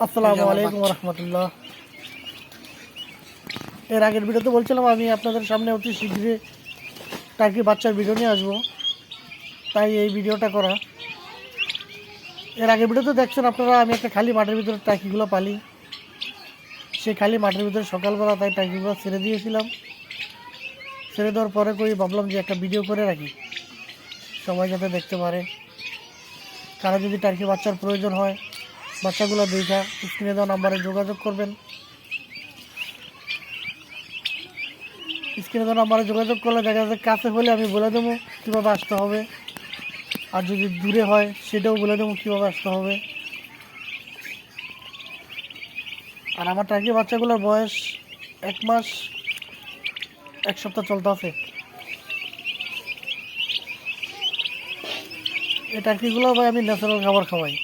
আসসালামু আলাইকুম রহমতুল্লাহ। এর আগের ভিডিওতে বলছিলাম আমি আপনাদের সামনে অতি শীঘ্রই টার্কি বাচ্চার ভিডিও নিয়ে আসবো, তাই এই ভিডিওটা করা। এর আগের ভিডিওতে দেখছেন আপনারা আমি একটা খালি মাঠের ভিতরে টার্কিগুলো পালি। সেই খালি মাঠের ভিতরে সকালবেলা তাই টার্কিগুলো ছেড়ে দিয়েছিলাম। ছেড়ে দেওয়ার পরে ভাবলাম যে একটা ভিডিও করে রাখি, সবাই যাতে দেখতে পারে। কারো যদি টার্কি বাচ্চার প্রয়োজন হয়, বাচ্চাগুলো দেখা স্ক্রিনে দেওয়া নাম্বারে যোগাযোগ করবেন। স্ক্রিনে দেওয়া নাম্বারে যোগাযোগ করলে দেখা যাচ্ছে কাছে হলে আমি বলে দেবো কীভাবে আসতে হবে, আর যদি দূরে হয় সেটাও বলে দেবো কীভাবে আসতে হবে। আর আমার টার্কি বাচ্চাগুলোর বয়স 1 মাস 1 সপ্তাহ চলতে আছে। এই টার্কিগুলো ভাই আমি ন্যাচারাল খাবার খাওয়াই।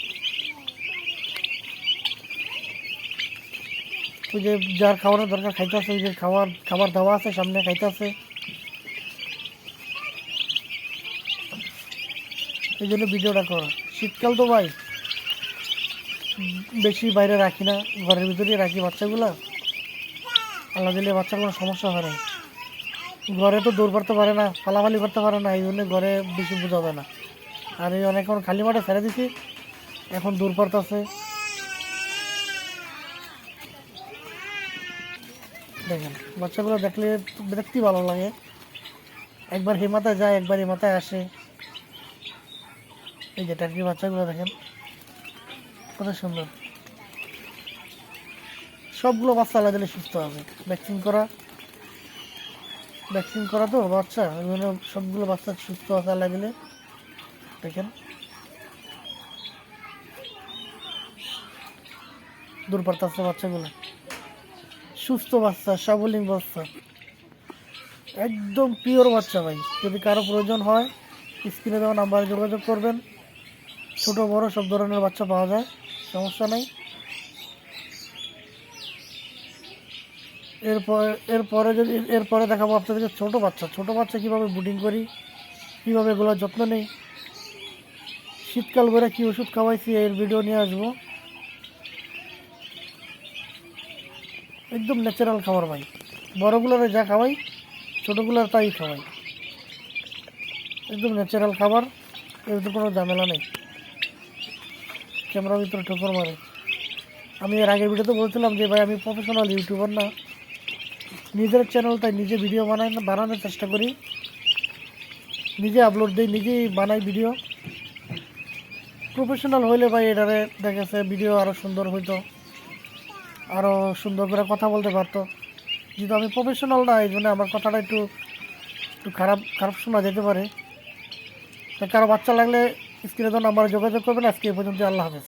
ওই যে যার খাওয়ানোর দরকার খাইতে আছে, ওই যে খাবার দেওয়া আছে সামনে খাইতে আছে। এই জন্য ভিডিওটা করা। শীতকাল তো ভাই বেশি বাইরে রাখি না, ঘরের ভিতরেই রাখি বাচ্চাগুলো। আল্লাহ দিলে বাচ্চার কোনো সমস্যা হয় না। ঘরে তো দৌড় করতে পারে না, পালাপালি করতে পারে না, এই জন্য ঘরে বেশি বোঝা যায় না। আর এই অনেকক্ষণ খালি মাঠে ছেড়ে দিছি, এখন দৌড় পড়তেছে। দেখেন বাচ্চাগুলো দেখলে দেখতেই ভালো লাগে। একবার এই মাথায় যায়, একবার এই মাথায় আসে। এই যে টার্কি বাচ্চাগুলো দেখেন কত সুন্দর। সবগুলো বাচ্চা আলাদা দিলে সুস্থ হবে। ভ্যাকসিন করা তো বাচ্চা, ওই জন্য সবগুলো বাচ্চা সুস্থ আছে আল্লাহ দিলে। দেখেন দূর পারতেছে বাচ্চাগুলো, সুস্থ বাচ্চা, সাবলীন বাচ্চা, একদম পিওর বাচ্চা ভাই। যদি কারো প্রয়োজন হয় স্ক্রিনে দেওয়া নাম্বারে যোগাযোগ করবেন। ছোট বড় সব ধরনের বাচ্চা পাওয়া যায়, সমস্যা নেই। এরপরে দেখাবো আপনাদেরকে ছোট বাচ্চা কীভাবে ব্রুডিং করি, কীভাবে এগুলোর যত্ন নেই, শীতকাল করে কী ওষুধ খাওয়াইছি এর ভিডিও নিয়ে আসবো। একদম ন্যাচারাল খাবার ভাই, বড়গুলোরে যা খাওয়াই ছোটোগুলোর তাই খাওয়াই। একদম ন্যাচারাল খাবার, এর তো কোনো ঝামেলা নেই। ক্যামেরার ভিতরে ঠোকর মারে। আমি এর আগের ভিডিওতে বলছিলাম যে ভাই আমি প্রফেশনাল ইউটিউবার না, নিজের চ্যানেল তাই নিজে ভিডিও বানানোর চেষ্টা করি, নিজে আপলোড দিই, নিজেই বানাই ভিডিও। প্রফেশনাল হইলে ভাই এটারে দেখেছে ভিডিও আরও সুন্দর হইতো, আরও সুন্দর করে কথা বলতে পারতো। যেহেতু আমি প্রফেশনাল না, এই জন্য আমার কথাটা একটু একটু খারাপ খারাপ শোনা যেতে পারে। কারো বাচ্চা লাগলে স্ক্রিনে তো নাম্বারে যোগাযোগ করবেন। আজকে এই পর্যন্ত, আল্লাহ হাফেজ।